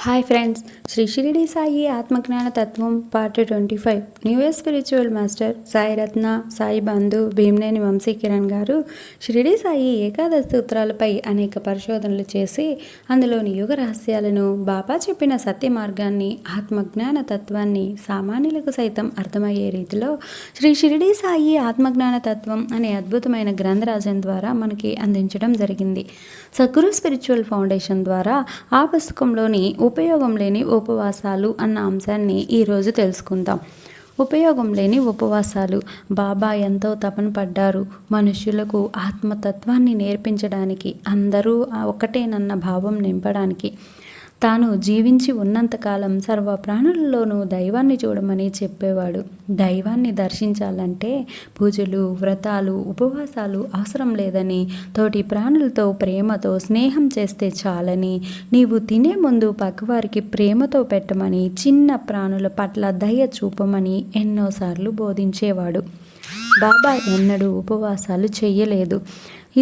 Hi friends, Shri Shirdi Sai ఆత్మజ్ఞాన తత్వం part 25 new year spiritual master Sai Ratna, Sai Bandhu, Bheemaneni Vamsi Kiran గారు షిరిడి సాయి ఏకాదశి సూత్రాలపై అనేక పరిశోధనలు చేసి అందులోని యుగ రహస్యాలను, బాబా చెప్పిన సత్య మార్గాన్ని, ఆత్మజ్ఞాన తత్వాన్ని సామాన్యులకు సైతం అర్థమయ్యే రీతిలో శ్రీ షిరిడి సాయి ఆత్మజ్ఞాన తత్వం అనే అద్భుతమైన గ్రంథరాజం ద్వారా మనకి అందించడం జరిగింది. సద్గురు స్పిరిచువల్ ఫౌండేషన్ ద్వారా ఆ పుస్తకంలోని ఉపయోగం లేని ఉపవాసాలు అన్న అంశాన్ని ఈరోజు తెలుసుకుందాం. ఉపయోగం లేని ఉపవాసాలు. బాబా ఎంతో తపన పడ్డారు మనుష్యులకు ఆత్మతత్వాన్ని నేర్పించడానికి, అందరూ ఒకటేనన్న భావం నింపడానికి. తాను జీవించి ఉన్నంతకాలం సర్వ ప్రాణులలోనూ దైవాన్ని చూడమని చెప్పేవాడు. దైవాన్ని దర్శించాలంటే పూజలు, వ్రతాలు, ఉపవాసాలు అవసరం లేదని, తోటి ప్రాణులతో ప్రేమతో స్నేహం చేస్తే చాలని, నీవు తినే ముందు పక్కవారికి ప్రేమతో పెట్టమని, చిన్న ప్రాణుల పట్ల దయ చూపమని ఎన్నోసార్లు బోధించేవాడు. బాబా ఎన్నడూ ఉపవాసాలు చెయ్యలేదు.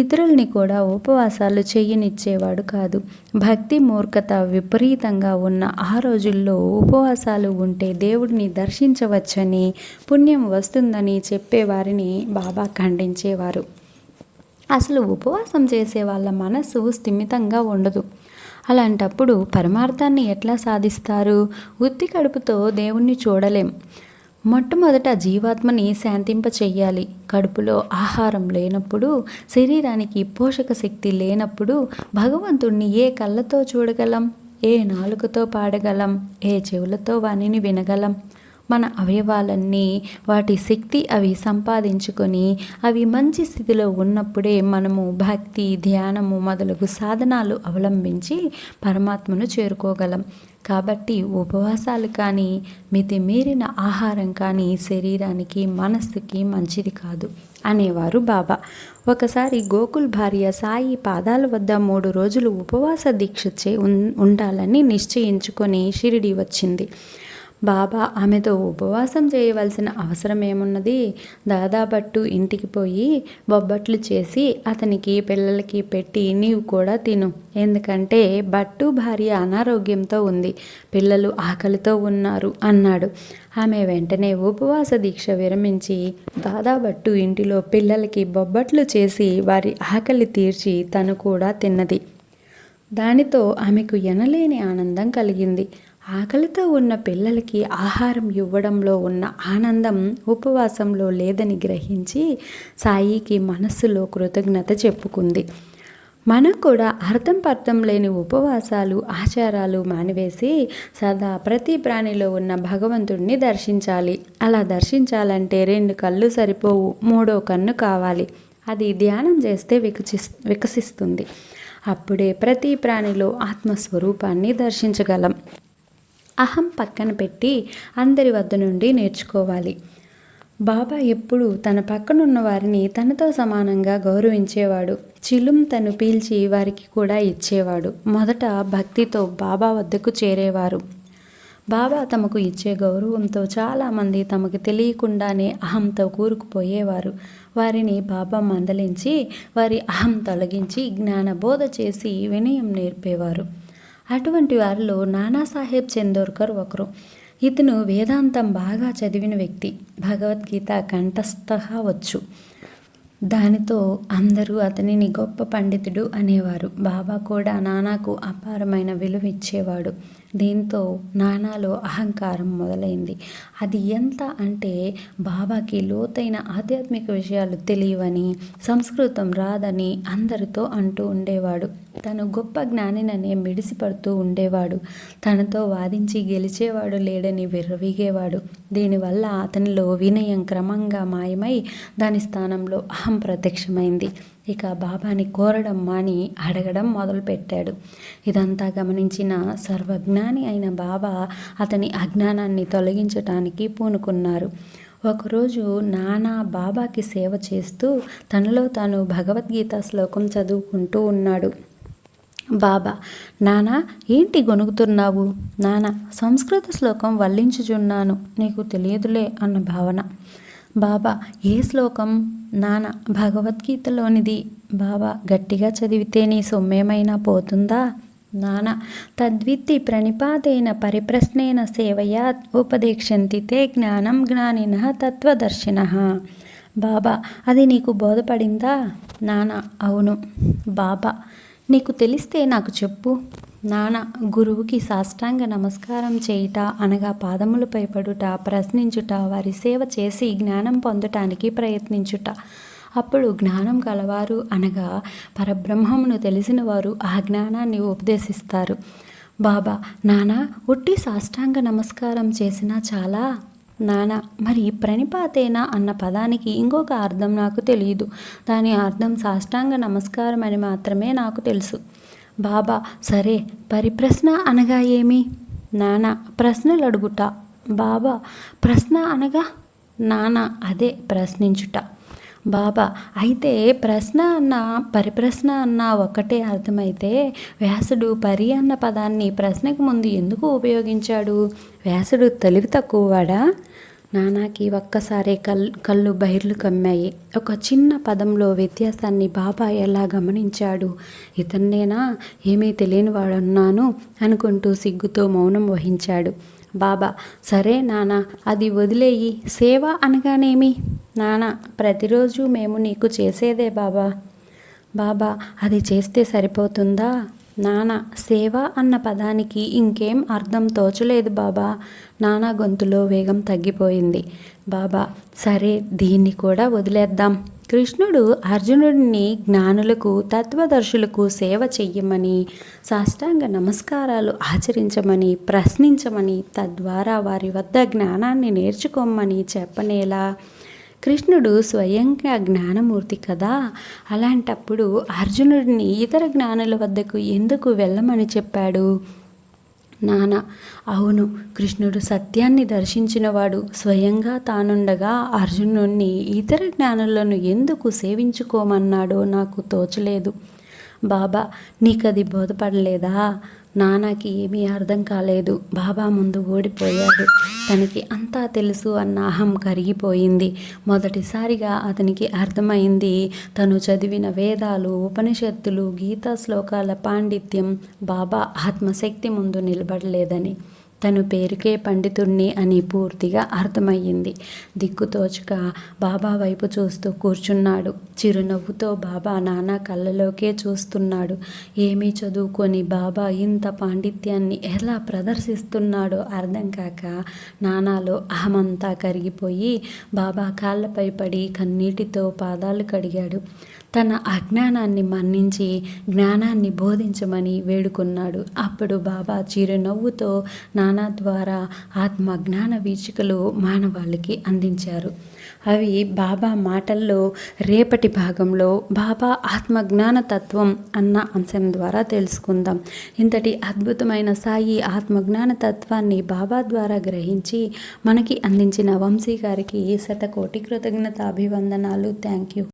ఇతరుల్ని కూడా ఉపవాసాలు చెయ్యనిచ్చేవాడు కాదు. భక్తి మూర్ఖత విపరీతంగా ఉన్న ఆ రోజుల్లో ఉపవాసాలు ఉంటే దేవుడిని దర్శించవచ్చని, పుణ్యం వస్తుందని చెప్పేవారిని బాబా ఖండించేవారు. అసలు ఉపవాసం చేసే వాళ్ళ మనసు స్థిమితంగా ఉండదు. అలాంటప్పుడు పరమార్థాన్ని ఎట్లా సాధిస్తారు? ఉత్తి కడుపుతో దేవుణ్ణి చూడలేం. మొట్టమొదట జీవాత్మని శాంతింప చెయ్యాలి. కడుపులో ఆహారం లేనప్పుడు, శరీరానికి పోషక శక్తి లేనప్పుడు భగవంతుణ్ణి ఏ కళ్ళతో చూడగలం? ఏ నాలుకతో పాడగలం? ఏ చెవులతో వాణిని వినగలం? మన అవయవాలన్నీ వాటి శక్తి అవి సంపాదించుకొని అవి మంచి స్థితిలో ఉన్నప్పుడే మనము భక్తి, ధ్యానము మొదలగు సాధనాలు అవలంబించి పరమాత్మను చేరుకోగలం. కాబట్టి ఉపవాసాలు కానీ, మితిమీరిన ఆహారం కానీ శరీరానికి, మనస్సుకి మంచిది కాదు అనేవారు బాబా. ఒకసారి గోకుల్ భార్య సాయి పాదాల వద్ద 3 రోజులు ఉపవాస దీక్ష ఉండాలని నిశ్చయించుకొని షిరిడి వచ్చింది. బాబా ఆమెతో ఉపవాసం చేయవలసిన అవసరం ఏమున్నది? దాదాపట్టు ఇంటికి పోయి బొబ్బట్లు చేసి అతనికి, పిల్లలకి పెట్టి నీవు కూడా తిను. ఎందుకంటే భట్టు భార్య అనారోగ్యంతో ఉంది, పిల్లలు ఆకలితో ఉన్నారు అన్నాడు. ఆమె వెంటనే ఉపవాస దీక్ష విరమించి దాదాభట్టు ఇంటిలో పిల్లలకి బొబ్బట్లు చేసి వారి ఆకలి తీర్చి తను కూడా తిన్నది. దానితో ఆమెకు ఎనలేని ఆనందం కలిగింది. ఆకలితో ఉన్న పిల్లలకి ఆహారం ఇవ్వడంలో ఉన్న ఆనందం ఉపవాసంలో లేదని గ్రహించి సాయికి మనస్సులో కృతజ్ఞత చెప్పుకుంది. మనం కూడా అర్థం పర్థం లేని ఉపవాసాలు, ఆచారాలు మానివేసి సదా ప్రతి ప్రాణిలో ఉన్న భగవంతుడిని దర్శించాలి. అలా దర్శించాలంటే 2 కళ్ళు సరిపోవు, 3వ కన్ను కావాలి. అది ధ్యానం చేస్తే వికసిస్తుంది. అప్పుడే ప్రతి ప్రాణిలో ఆత్మస్వరూపాన్ని దర్శించగలం. అహం పక్కన పెట్టి అందరి వద్ద నుండి నేర్చుకోవాలి. బాబా ఎప్పుడు తన పక్కనున్న వారిని తనతో సమానంగా గౌరవించేవాడు. చిలుం తను పీల్చి వారికి కూడా ఇచ్చేవాడు. మొదట భక్తితో బాబా వద్దకు చేరేవారు. బాబా తమకు ఇచ్చే గౌరవంతో చాలామంది తమకు తెలియకుండానే అహంతో కూరుకుపోయేవారు. వారిని బాబా మందలించి వారి అహం తొలగించి జ్ఞానబోధ చేసి వినయం నేర్పేవారు. అటువంటి వారిలో నానాసాహెబ్ చందోర్కర్ ఒకరు. ఇతను వేదాంతం బాగా చదివిన వ్యక్తి. భగవద్గీత కంఠస్థగా వచ్చు. దానితో అందరూ అతనిని గొప్ప పండితుడు అనేవారు. బాబా కూడా నానాకు అపారమైన విలువ ఇచ్చేవాడు. దీంతో నానాలో అహంకారం మొదలైంది. అది ఎంత అంటే బాబాకి లోతైన ఆధ్యాత్మిక విషయాలు తెలియవని, సంస్కృతం రాదని అందరితో అంటూ ఉండేవాడు. తను గొప్ప జ్ఞానిననే మిడిసిపడుతూ ఉండేవాడు. తనతో వాదించి గెలిచేవాడు లేడని విర్రవీగేవాడు. దీనివల్ల అతనిలో వినయం క్రమంగా మాయమై దాని స్థానంలో అహం ప్రత్యక్షమైంది. ఇక బాబాని కోరడం మాని అడగడం మొదలుపెట్టాడు. ఇదంతా గమనించిన సర్వజ్ఞాని అయిన బాబా అతని అజ్ఞానాన్ని తొలగించటానికి పూనుకున్నారు. ఒకరోజు నానా బాబాకి సేవ చేస్తూ తనలో తాను భగవద్గీత శ్లోకం చదువుకుంటూ ఉన్నాడు. బాబా, నానా ఏంటి గొనుగుతున్నావు? నానా, సంస్కృత శ్లోకం వల్లించుచున్నాను, నీకు తెలియదులే అన్న భావన. బాబా, ఏ శ్లోకం? నాన్న, భగవద్గీతలోనిది. బాబా, గట్టిగా చదివితే నీ సొమ్మేమైనా పోతుందా? నాన్న తద్విత్తి ప్రణిపాతేన పరిప్రశ్నేన సేవయా ఉపదేక్షంతి తే జ్ఞానం జ్ఞానినః తత్వదర్శినః. బాబా అది నీకు బోధపడిందా? నాన్న అవును. బాబా నీకు తెలిస్తే నాకు చెప్పు. నాన్న గురువుకి సాష్టాంగ నమస్కారం చేయుట అనగా పాదములపై పడుట, ప్రశ్నించుట, వారి సేవ చేసి జ్ఞానం పొందటానికి ప్రయత్నించుట. అప్పుడు జ్ఞానం కలవారు అనగా పరబ్రహ్మమును తెలిసిన వారు ఆ జ్ఞానాన్ని ఉపదేశిస్తారు. బాబా నాన్న ఒట్టి సాష్టాంగ నమస్కారం చేసినా చాలా? నాన్న మరి ప్రణిపాతేన అన్న పదానికి ఇంకొక అర్థం నాకు తెలియదు. దాని అర్థం సాష్టాంగ నమస్కారం అని మాత్రమే నాకు తెలుసు. బాబా సరే పరిప్రశ్న అనగా ఏమి? నాన్న ప్రశ్నలు అడుగుట. బాబా ప్రశ్న అనగా? నాన్న అదే ప్రశ్నించుట. బాబా అయితే ప్రశ్న అన్న పరిప్రశ్న అన్న ఒక్కటే అర్థమైతే వ్యాసుడు పరి అన్న పదాన్ని ప్రశ్నకు ముందు ఎందుకు ఉపయోగించాడు? వ్యాసుడు తెలివి తక్కువవాడా? నాన్నకి ఒక్కసారే కళ్ళు బైర్లు కమ్మాయి. ఒక చిన్న పదంలో వ్యత్యాసాన్ని బాబా ఎలా గమనించాడు? ఇతన్నేనా ఏమీ తెలియనివాడన్నాను అనుకుంటూ సిగ్గుతో మౌనం వహించాడు. బాబా సరే నాన్న అది వదిలేయి. సేవ అనగానేమి? నాన్న ప్రతిరోజు మేము నీకు చేసేదే బాబా. బాబా అది చేస్తే సరిపోతుందా? నాన్న సేవ అన్న పదానికి ఇంకేం అర్థం తోచలేదు బాబా. నాన్న గొంతులో వేగం తగ్గిపోయింది. బాబా సరే దీన్ని కూడా వదిలేద్దాం. కృష్ణుడు అర్జునుడిని జ్ఞానులకు తత్వదర్శులకు సేవ చెయ్యమని, సాష్టాంగ నమస్కారాలు ఆచరించమని, ప్రశ్నించమని, తద్వారా వారి వద్ద జ్ఞానాన్ని నేర్చుకోమని చెప్పనేలా? కృష్ణుడు స్వయంగా జ్ఞానమూర్తి కదా. అలాంటప్పుడు అర్జునుడిని ఇతర జ్ఞానుల వద్దకు ఎందుకు వెళ్ళమని చెప్పాడు? నాన్న అవును కృష్ణుడు సత్యాన్ని దర్శించినవాడు. స్వయంగా తానుండగా అర్జునుడిని ఇతర జ్ఞానులను ఎందుకు సేవించుకోమన్నాడో నాకు తోచలేదు. బాబా నీకది బోధపడలేదా? నాన్నకి ఏమీ అర్థం కాలేదు. బాబా ముందు ఓడిపోయాడు. తనకి అంతా తెలుసు అన్న అహం కరిగిపోయింది. మొదటిసారిగా అతనికి అర్థమైంది తను చదివిన వేదాలు, ఉపనిషత్తులు, గీతా శ్లోకాల పాండిత్యం బాబా ఆత్మశక్తి ముందు నిలబడలేదని. తను పేరుకే పండితుణ్ణి అని పూర్తిగా అర్థమయ్యింది. దిక్కుతోచక బాబా వైపు చూస్తూ కూర్చున్నాడు. చిరునవ్వుతో బాబా నాన్న కళ్ళలోకే చూస్తున్నాడు. ఏమీ చదువుకొని బాబా ఇంత పాండిత్యాన్ని ఎలా ప్రదర్శిస్తున్నాడో అర్థం కాక నానాలో అహమంతా కరిగిపోయి బాబా కాళ్ళపై పడి కన్నీటితో పాదాలు కడిగాడు. తన అజ్ఞానాన్ని మన్నించి జ్ఞానాన్ని బోధించమని వేడుకున్నాడు. అప్పుడు బాబా చిరునవ్వుతో నానా ద్వారా ఆత్మజ్ఞాన వీచికలు మానవాళికి అందించారు. అవి బాబా మాటల్లో రేపటి భాగంలో బాబా ఆత్మజ్ఞాన తత్వం అన్న అంశం ద్వారా తెలుసుకుందాం. ఇంతటి అద్భుతమైన సాయి ఆత్మజ్ఞాన తత్వాన్ని బాబా ద్వారా గ్రహించి మనకి అందించిన వంశీ గారికి శతకోటి కృతజ్ఞత అభివందనాలు. Thank you.